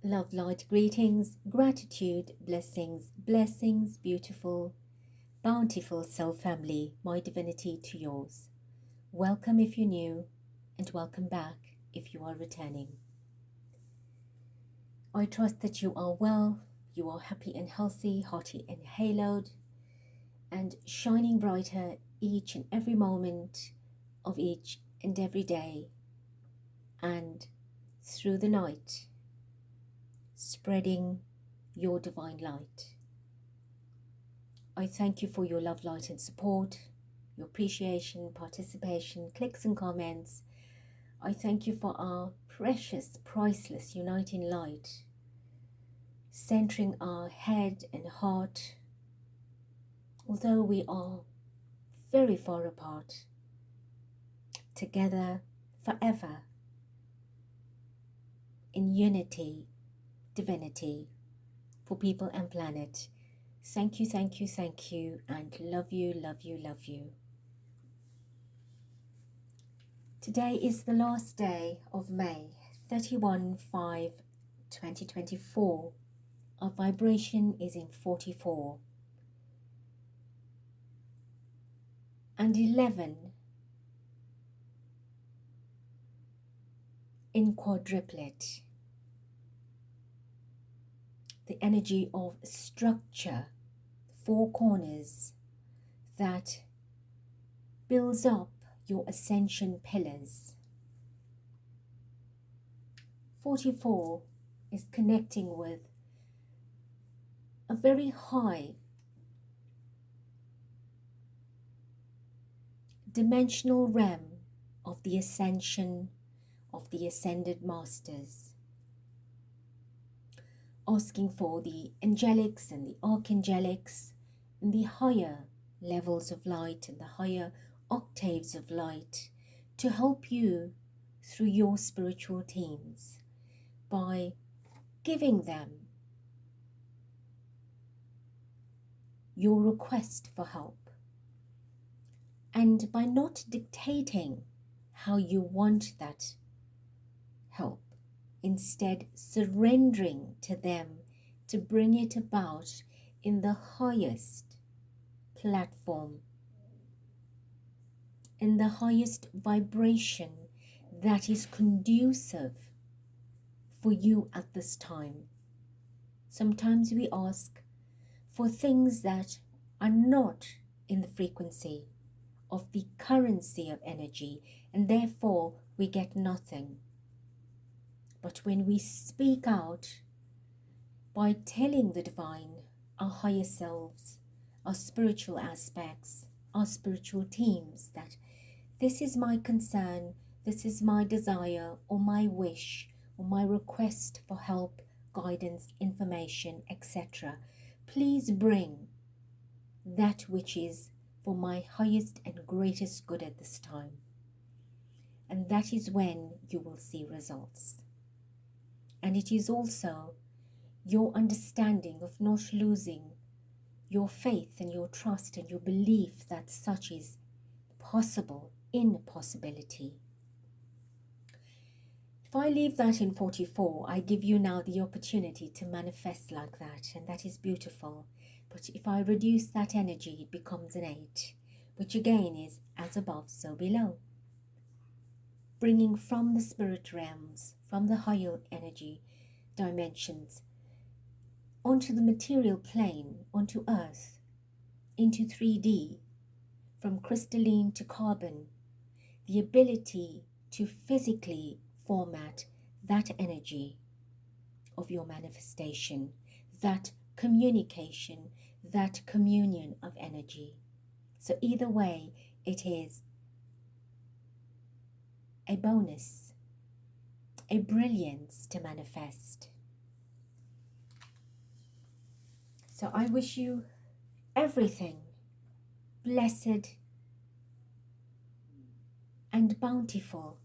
Love, light, greetings, gratitude, blessings, blessings, beautiful, bountiful soul family, my divinity to yours. Welcome if you're new, and welcome back if you are returning. I trust that you are well, you are happy and healthy, hearty and haloed, and shining brighter each and every moment of each and every day, and through the night, spreading your divine light. I thank you for your love, light and support, your appreciation, participation, clicks and comments. I thank you for our precious, priceless, uniting light, centering our head and heart. Although we are very far apart, together forever, in unity, divinity, for people and planet. Thank you, thank you, thank you, and love you, love you, love you. Today is the last day of May, 31/5/2024. Our vibration is in 44. And 11 in quadruplet. The energy of structure, four corners that builds up your ascension pillars. 44 is connecting with a very high dimensional realm of the ascension of the ascended masters, asking for the angelics and the archangelics and the higher levels of light and the higher octaves of light to help you through your spiritual teams by giving them your request for help, and by not dictating how you want that help, instead surrendering to them to bring it about in the highest platform, in the highest vibration that is conducive for you at this time. Sometimes we ask for things that are not in the frequency of the currency of energy, and therefore we get nothing. But when we speak out by telling the divine, our higher selves, our spiritual aspects, our spiritual teams, that this is my concern, this is my desire or my wish or my request for help, guidance, information, etc. Please bring that which is for my highest and greatest good at this time. And that is when you will see results. And it is also your understanding of not losing your faith and your trust and your belief that such is possible in possibility. If I leave that in 44, I give you now the opportunity to manifest like that, and that is beautiful. But if I reduce that energy, it becomes an 8, which again is as above, so below. Bringing from the spirit realms, from the higher energy dimensions, onto the material plane, onto earth, into 3D, from crystalline to carbon, the ability to physically format that energy of your manifestation, that communication, that communion of energy. So either way, it is a bonus, a brilliance to manifest. So I wish you everything blessed and bountiful.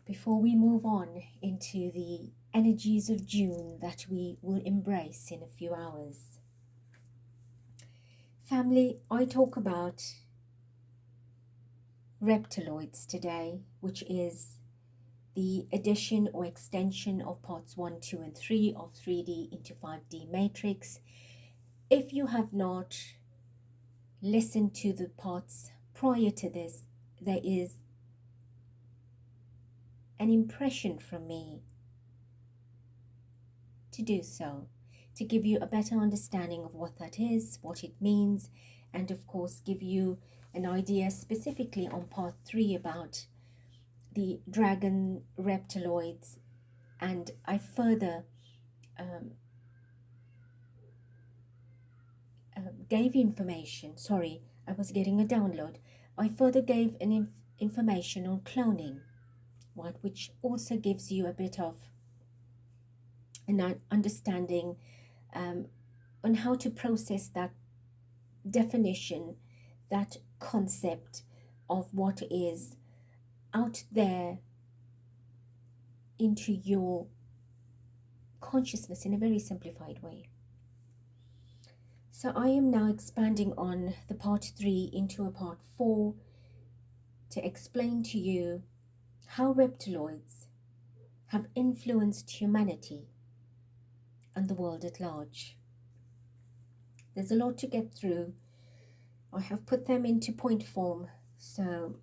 Before we move on into the energies of June that we will embrace in a few hours. Family, I talk about reptiloids today, which is the addition or extension of parts 1, 2, and 3 of 3D into 5D matrix. If you have not listened to the parts prior to this, there is an impression from me to do so, to give you a better understanding of what that is, what it means, and of course give you an idea specifically on part 3 about the dragon reptiloids. And I further gave information, sorry, I was getting a download. I further gave an information on cloning, right, which also gives you a bit of an understanding on how to process that definition, that concept of what is out there into your consciousness in a very simplified way. So I am now expanding on the part 3 into a part 4 to explain to you how reptiloids have influenced humanity and the world at large. There's a lot to get through. I have put them into point form, so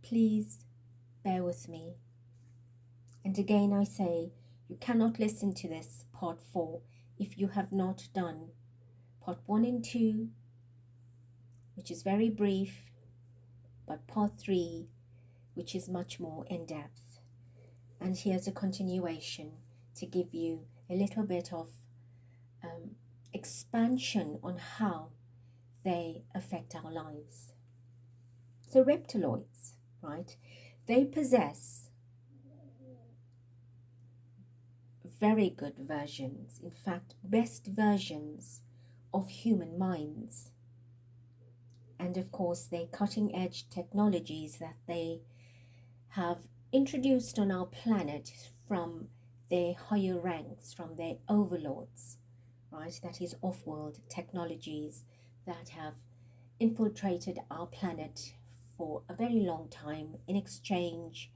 please bear with me. And again I say, you cannot listen to this part 4 if you have not done part 1 and 2, which is very brief, but part 3, which is much more in depth. And here's a continuation to give you a little bit of expansion on how they affect our lives. So reptiloids, right, they possess very good versions, in fact best versions of human minds, and of course their cutting edge technologies that they have introduced on our planet from their higher ranks, from their overlords, right, that is off-world technologies that have infiltrated our planet for a very long time in exchange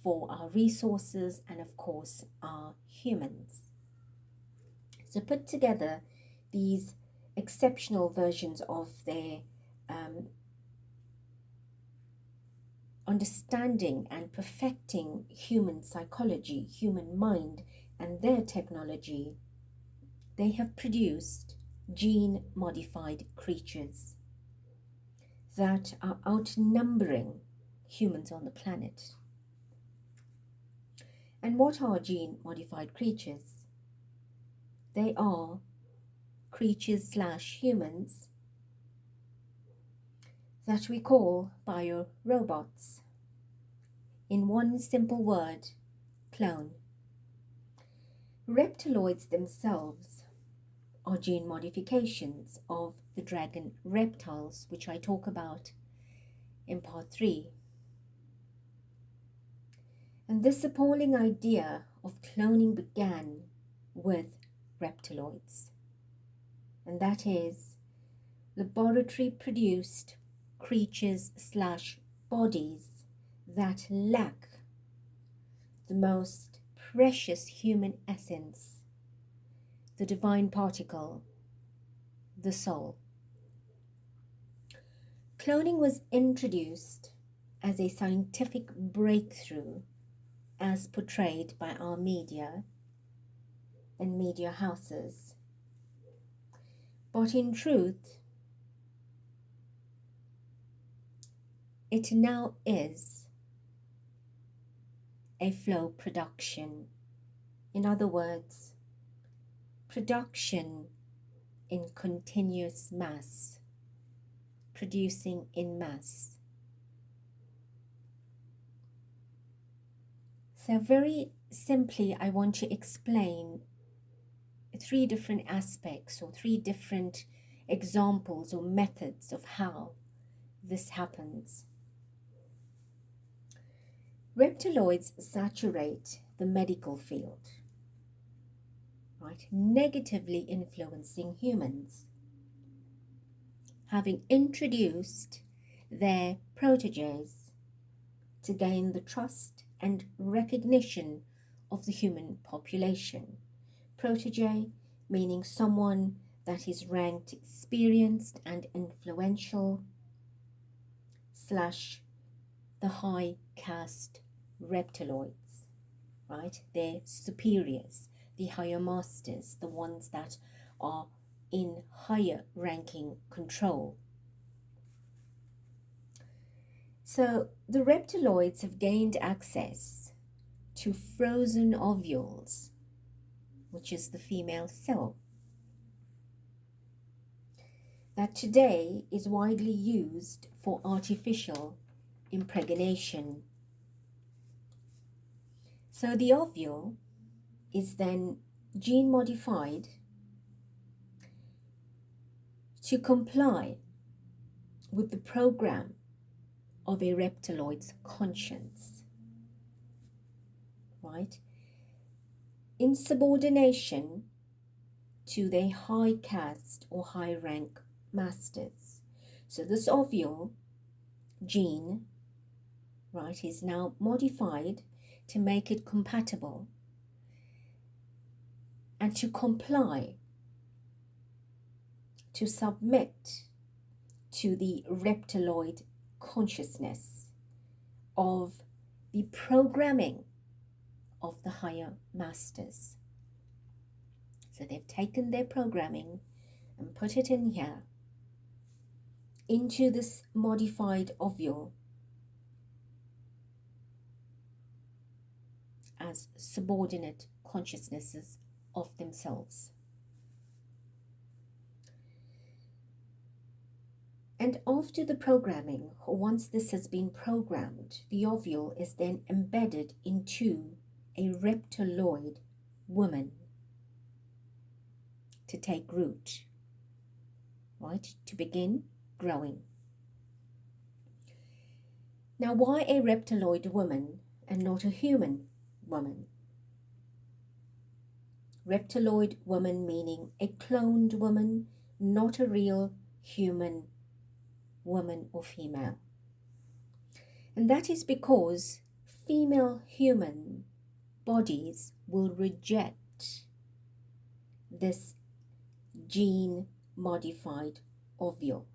for our resources and of course our humans. So put together these exceptional versions of their understanding and perfecting human psychology, human mind, and their technology, they have produced gene-modified creatures that are outnumbering humans on the planet. And what are gene-modified creatures? They are creatures / humans that we call biorobots. In one simple word, clone. Reptiloids themselves are gene modifications of the dragon reptiles, which I talk about in part 3. And this appalling idea of cloning began with reptiloids, and that is laboratory produced creatures / bodies that lack the most precious human essence, the divine particle, the soul. Cloning was introduced as a scientific breakthrough as portrayed by our media and media houses. But in truth, it now is a flow production. In other words, production in continuous mass, producing in mass. So very simply, I want to explain 3 different aspects or 3 different examples or methods of how this happens. Reptiloids saturate the medical field, right, negatively influencing humans, having introduced their proteges to gain the trust and recognition of the human population. Protege meaning someone that is ranked experienced and influential, slash the high caste reptiloids, right? They're superiors, the higher masters, the ones that are in higher ranking control. So the reptiloids have gained access to frozen ovules, which is the female cell, that today is widely used for artificial impregnation. So the ovule is then gene modified to comply with the program of a reptiloid's conscience, right? In subordination to their high caste or high rank masters. So this ovule gene, right, is now modified to make it compatible and to comply, to submit to the reptiloid consciousness of the programming of the higher masters. So they've taken their programming and put it in here into this modified ovule as subordinate consciousnesses of themselves. And after the programming, or once this has been programmed, the ovule is then embedded into a reptiloid woman to take root, right, to begin growing. Now, why a reptiloid woman and not a human woman? Reptiloid woman meaning a cloned woman, not a real human woman or female. And that is because female human bodies will reject this gene modified ovule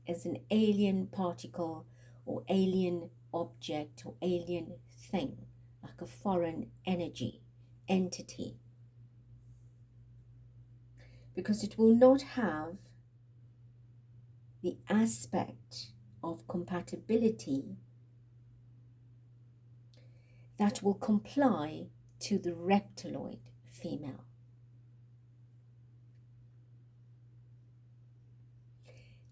as an alien particle or alien object or alien thing, like a foreign energy, entity, because it will not have the aspect of compatibility that will comply to the reptiloid female.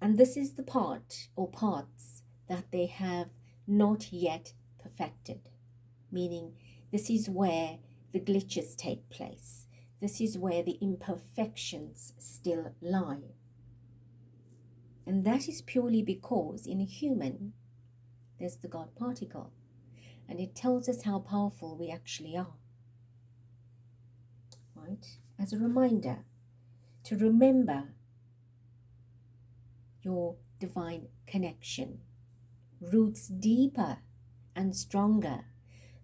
And this is the part or parts that they have not yet perfected, meaning this is where the glitches take place. This is where the imperfections still lie. And that is purely because in a human, there's the God particle. And it tells us how powerful we actually are. Right? As a reminder to remember your divine connection, roots deeper and stronger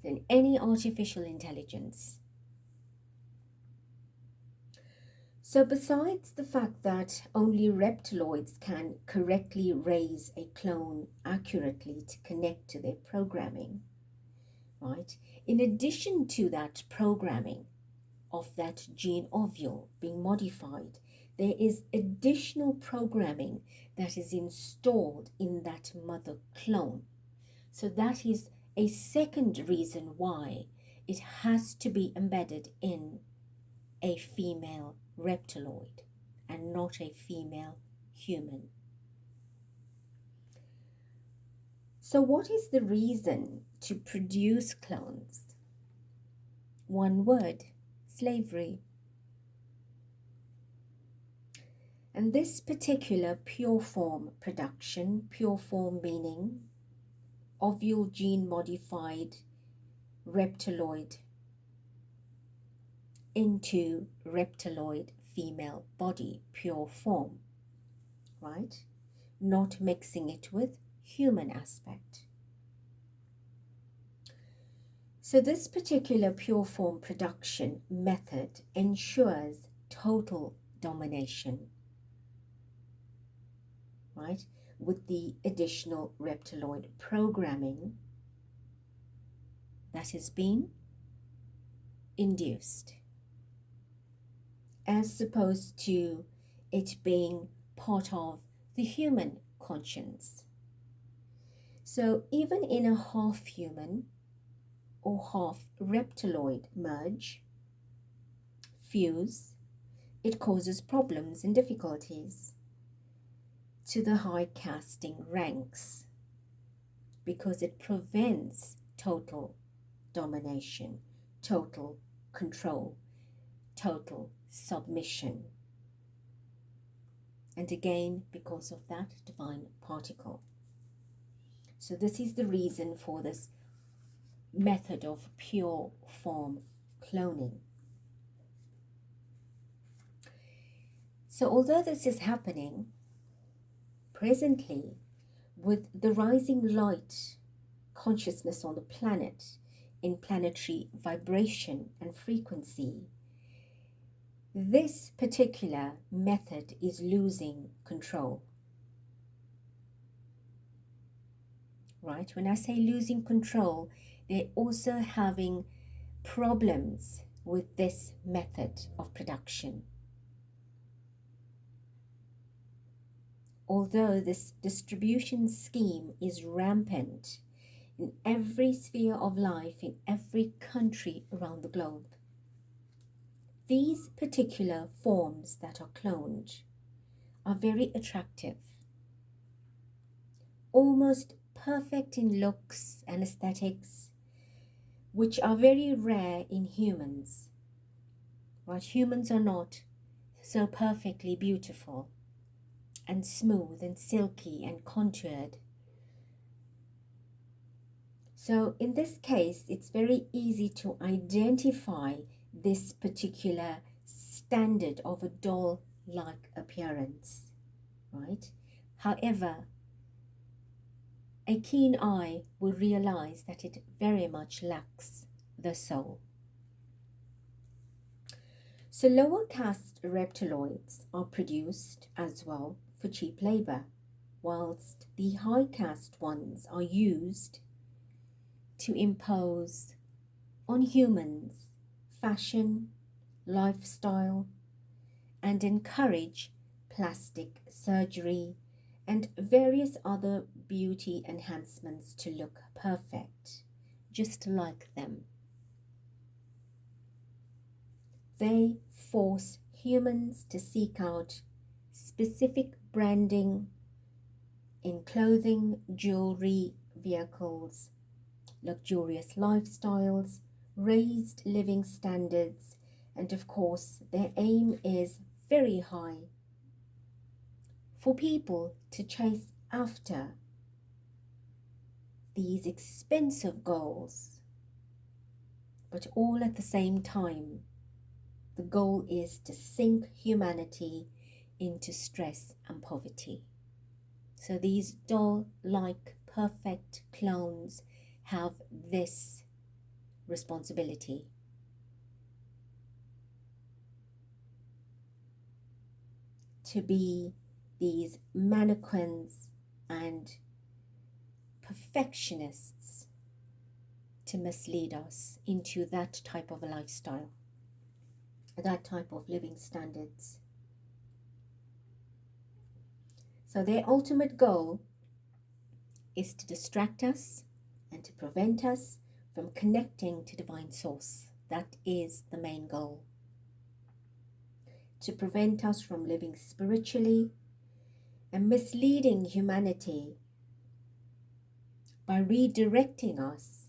than any artificial intelligence. So besides the fact that only reptiloids can correctly raise a clone accurately to connect to their programming, right? In addition to that programming of that gene ovule being modified, there is additional programming that is installed in that mother clone. So that is a second reason why it has to be embedded in a female reptiloid and not a female human. So what is the reason to produce clones? One word: slavery. And this particular pure form production, pure form meaning ovule gene modified reptiloid into reptiloid female body, pure form, right? Not mixing it with human aspect. So this particular pure form production method ensures total domination, right? With the additional reptiloid programming that has been induced, as opposed to it being part of the human conscience. So even in a half human or half reptiloid merge, fuse, it causes problems and difficulties to the high casting ranks because it prevents total domination, total control, total submission. And again, because of that divine particle. So this is the reason for this method of pure form cloning. So although this is happening presently with the rising light consciousness on the planet in planetary vibration and frequency, this particular method is losing control. Right? When I say losing control, they're also having problems with this method of production. Although this distribution scheme is rampant in every sphere of life, in every country around the globe, these particular forms that are cloned are very attractive, almost perfect in looks and aesthetics, which are very rare in humans. Right? Humans are not so perfectly beautiful and smooth and silky and contoured. So in this case, it's very easy to identify this particular standard of a doll-like appearance, right? However, a keen eye will realize that it very much lacks the soul. So lower caste reptiloids are produced as well for cheap labor, whilst the high caste ones are used to impose on humans fashion, lifestyle, and encourage plastic surgery and various other beauty enhancements to look perfect, just like them. They force humans to seek out specific branding in clothing, jewelry, vehicles, luxurious lifestyles, raised living standards, and of course their aim is very high for people to chase after these expensive goals, but all at the same time. The goal is to sink humanity into stress and poverty. So these doll-like perfect clones have this responsibility. To be these mannequins and perfectionists to mislead us into that type of a lifestyle, that type of living standards. So their ultimate goal is to distract us and to prevent us from connecting to divine source. That is the main goal. To prevent us from living spiritually and misleading humanity by redirecting us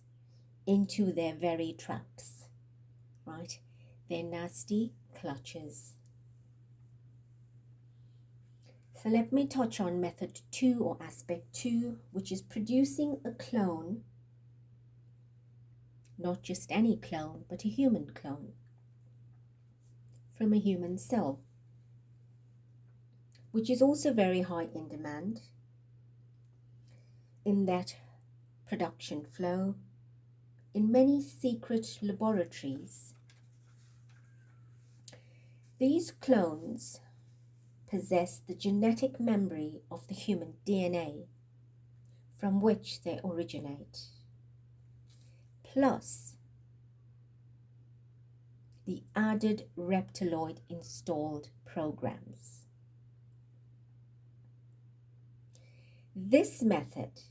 into their very traps, right? Their nasty clutches. So let me touch on method 2 or aspect 2, which is producing a clone, not just any clone, but a human clone from a human cell, which is also very high in demand in that production flow in many secret laboratories, these clones possess the genetic memory of the human DNA from which they originate, plus the added reptiloid installed programs. This method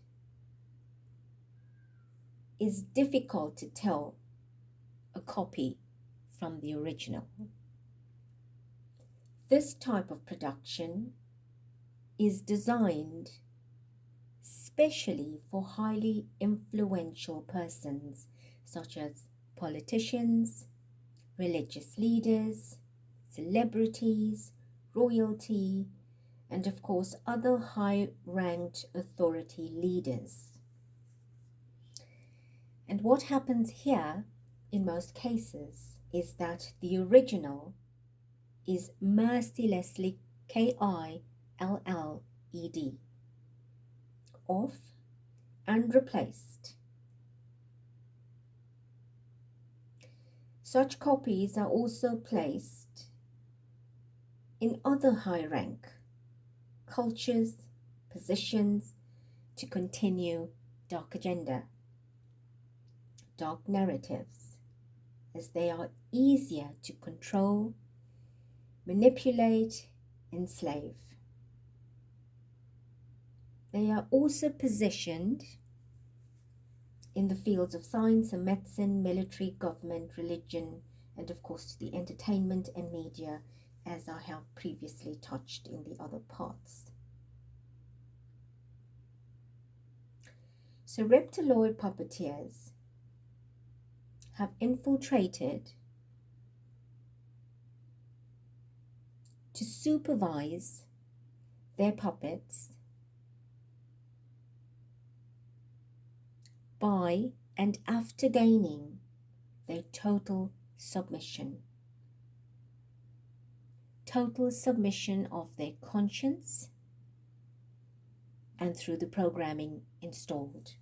is difficult to tell a copy from the original. This type of production is designed specially for highly influential persons such as politicians, religious leaders, celebrities, royalty, and of course other high-ranked authority leaders. And what happens here in most cases is that the original is mercilessly killed, off and replaced. Such copies are also placed in other high rank cultures, positions to continue dark agenda, dark narratives, as they are easier to control, manipulate, enslave. They are also positioned in the fields of science and medicine, military, government, religion, and of course the entertainment and media, as I have previously touched in the other parts. So reptiloid puppeteers have infiltrated to supervise their puppets by and after gaining their total submission of their conscience and through the programming installed.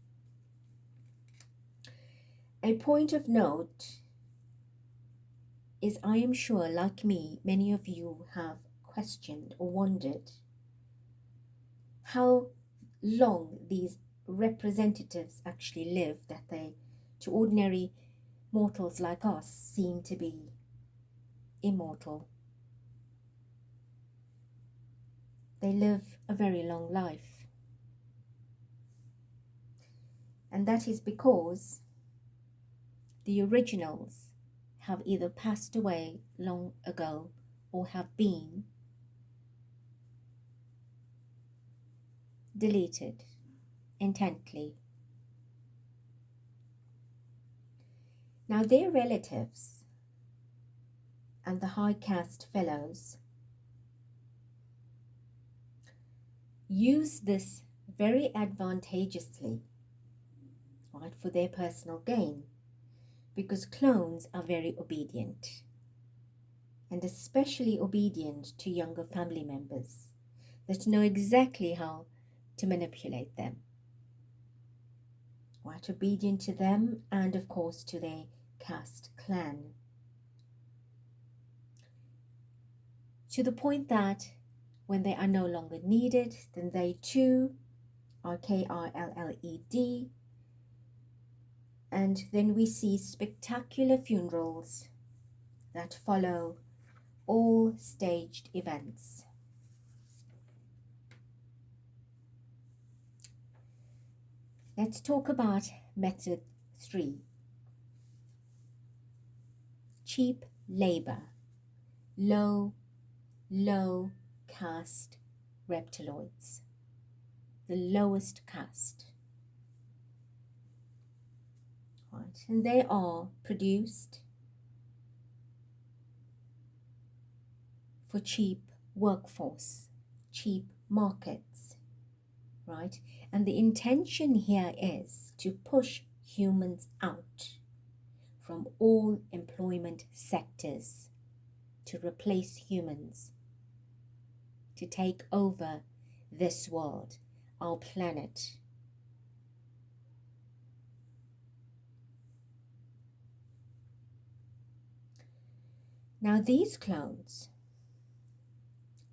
A point of note is, I am sure, like me, many of you have questioned or wondered how long these representatives actually live, that they, to ordinary mortals like us, seem to be immortal. They live a very long life. And that is because the originals have either passed away long ago or have been deleted intently. Now their relatives and the high caste fellows use this very advantageously, right, for their personal gain, because clones are very obedient, and especially obedient to younger family members that know exactly how to manipulate them. Right, obedient to them and of course to their caste clan. To the point that when they are no longer needed, then they too are killed, and then we see spectacular funerals that follow all staged events. Let's talk about method 3. Cheap labor, low caste reptiloids, the lowest caste. Right, and they are produced for cheap workforce, cheap markets, right? And the intention here is to push humans out from all employment sectors, to replace humans, to take over this world, our planet. Now these clones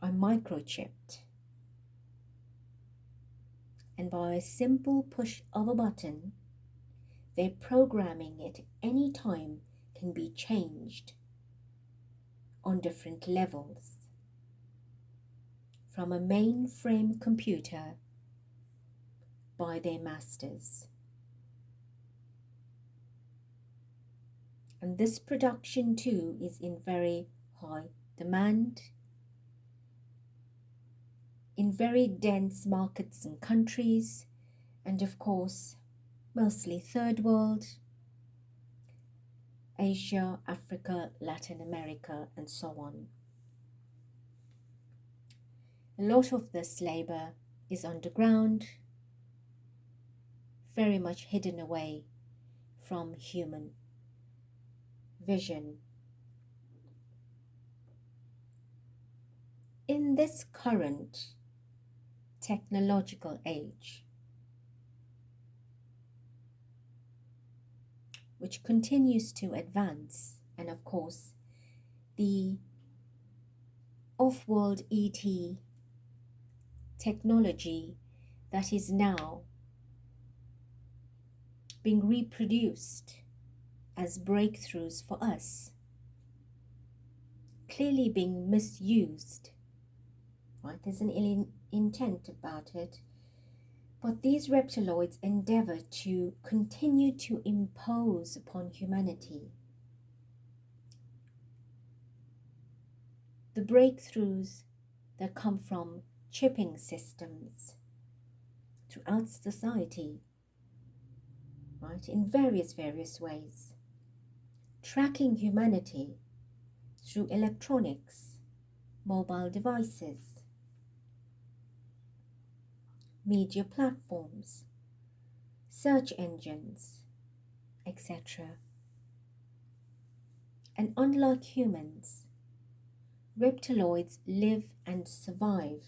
are microchipped, and by a simple push of a button, their programming at any time can be changed on different levels, from a mainframe computer by their masters. And this production too is in very high demand in very dense markets and countries, and of course mostly third world, Asia, Africa, Latin America, and so on. A lot of this labor is underground, very much hidden away from human vision. In this current technological age, which continues to advance, and of course the off-world ET technology that is now being reproduced as breakthroughs for us, clearly being misused, right? There's an ill intent about it, but these reptiloids endeavor to continue to impose upon humanity the breakthroughs that come from chipping systems throughout society, right, in various ways, tracking humanity through electronics, mobile devices, media platforms, search engines, etc. And unlike humans, reptiloids live and survive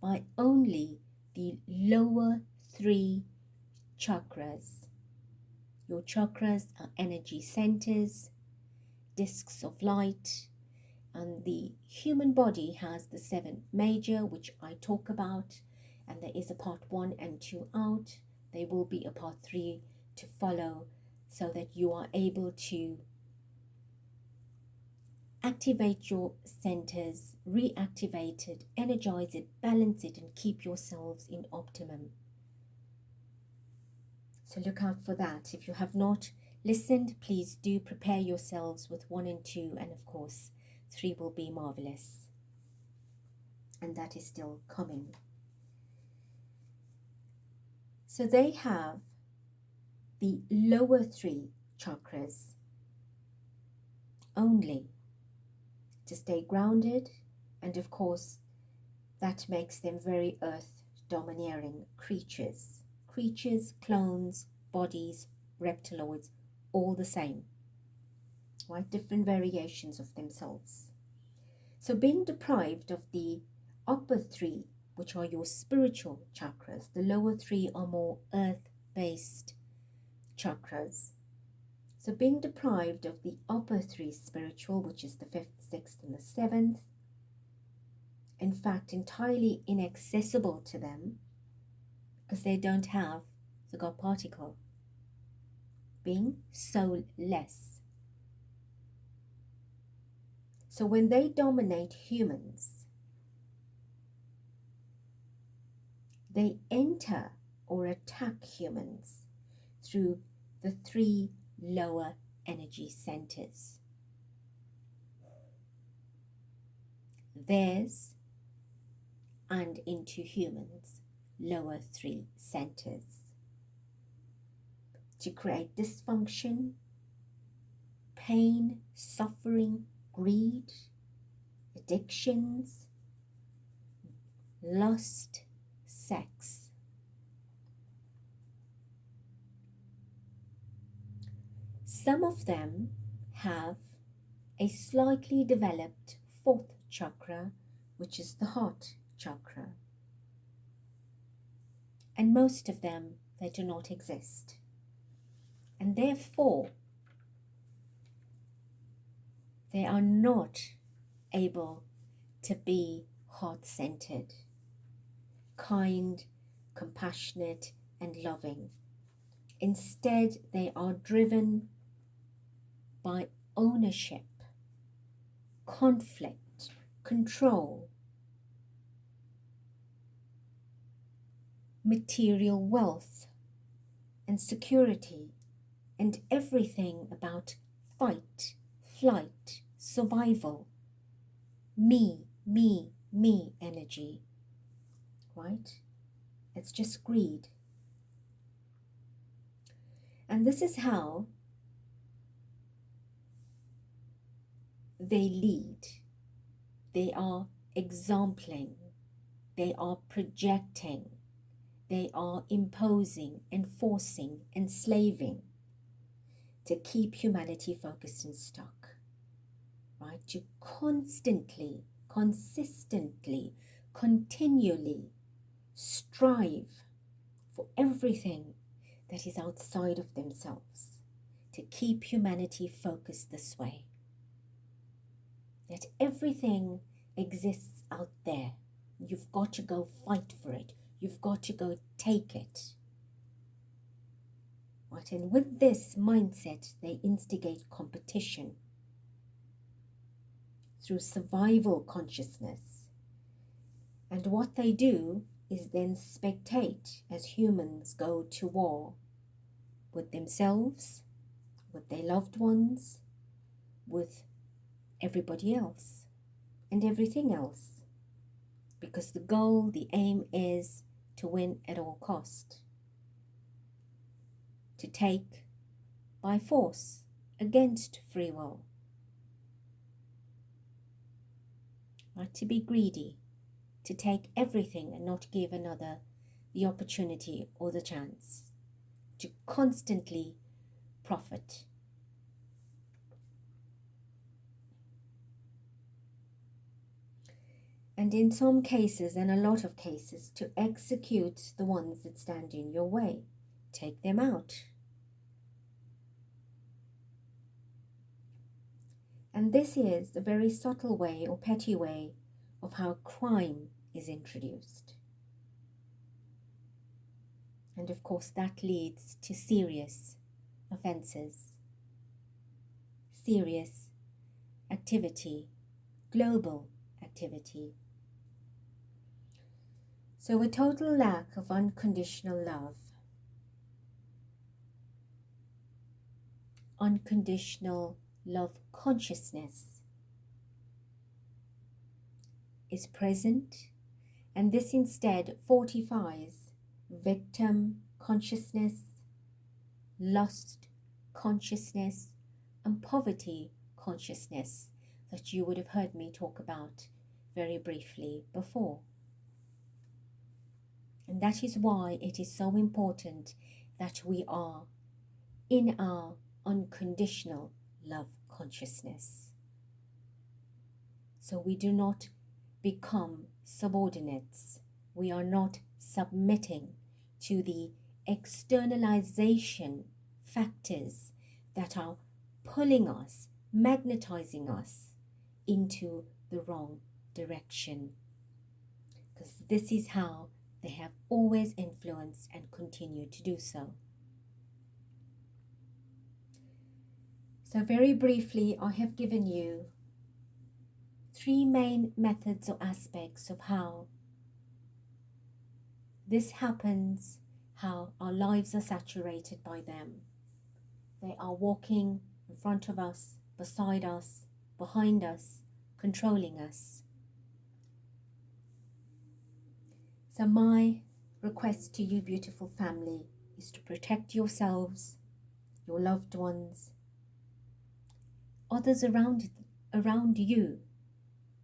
by only the lower 3 chakras. Your chakras are energy centers, discs of light, and the human body has the 7 major, which I talk about, and there is a part 1 and 2 out. There will be a part 3 to follow, so that you are able to activate your centers, reactivate it, energize it, balance it, and keep yourselves in optimum. So look out for that. If you have not listened, please do prepare yourselves with 1 and 2, and of course 3 will be marvelous, and that is still coming. So they have the lower 3 chakras only to stay grounded, and of course that makes them very earth domineering creatures, clones, bodies, reptiloids, all the same, right? Different variations of themselves. So being deprived of the upper 3, which are your spiritual chakras, the lower 3 are more earth-based chakras. So being deprived of the upper 3 spiritual, which is the 5th, 6th, and the 7th, in fact entirely inaccessible to them because they don't have the God particle, being soulless. So when they dominate humans, they enter or attack humans through the 3 lower energy centers. Theirs and into humans' lower 3 centers, to create dysfunction, pain, suffering, greed, addictions, lust, sex. Some of them have a slightly developed 4th chakra, which is the heart chakra. And most of them, they do not exist. And therefore, they are not able to be heart-centered, kind, compassionate, and loving. Instead, they are driven by ownership, conflict, control, material wealth, and security, and everything about fight, flight, survival, me energy, right? It's just greed. And this is how they lead. They are exempling, they are projecting, they are imposing, enforcing, enslaving to keep humanity focused and stuck, right? To constantly, consistently, continually strive for everything that is outside of themselves, to keep humanity focused this way. That everything exists out there. You've got to go fight for it. You've got to go take it. Right? And with this mindset, they instigate competition through survival consciousness. And what they do is then spectate as humans go to war with themselves, with their loved ones, with everybody else and everything else. Because the goal, the aim is to win at all cost. To take by force against free will. Right? To be greedy, to take everything and not give another the opportunity or the chance. To constantly profit. And in some cases, and a lot of cases, to execute the ones that stand in your way. Take them out. And this is a very subtle way or petty way of how crime is introduced. And of course that leads to serious offences, serious activity, global activity. So a total lack of unconditional love, unconditional love consciousness is present, and this instead fortifies victim consciousness, lust consciousness, and poverty consciousness that you would have heard me talk about very briefly before. And that is why it is so important that we are in our unconditional love consciousness. So we do not become subordinates. We are not submitting to the externalization factors that are pulling us, magnetizing us into the wrong direction. Because this is how they have always influenced and continue to do so. So very briefly, I have given you 3 main methods or aspects of how this happens, how our lives are saturated by them. They are walking in front of us, beside us, behind us, controlling us. So my request to you, beautiful family, is to protect yourselves, your loved ones, others around you,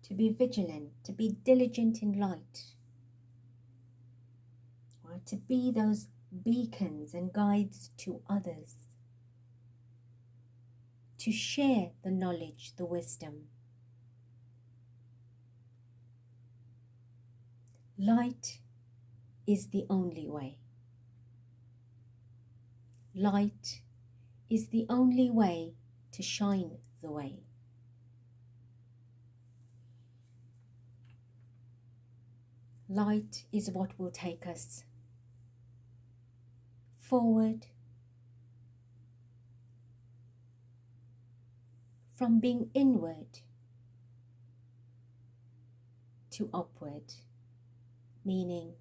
to be vigilant, to be diligent in light, right? To be those beacons and guides to others, to share the knowledge, the wisdom. Light is the only way. Light is the only way to shine the way. Light is what will take us forward from being inward to upward, meaning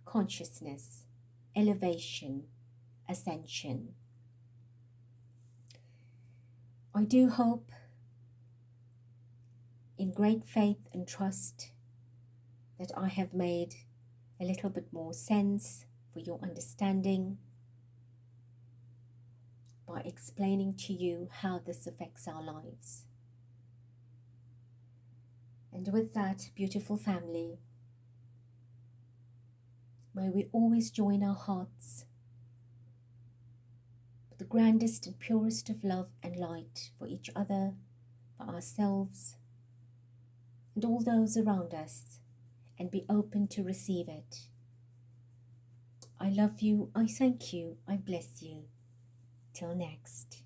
consciousness, elevation, ascension. I do hope, in great faith and trust, that I have made a little bit more sense for your understanding by explaining to you how this affects our lives. And with that, beautiful family, may we always join our hearts with the grandest and purest of love and light for each other, for ourselves, and all those around us, and be open to receive it. I love you, I thank you, I bless you. Till next.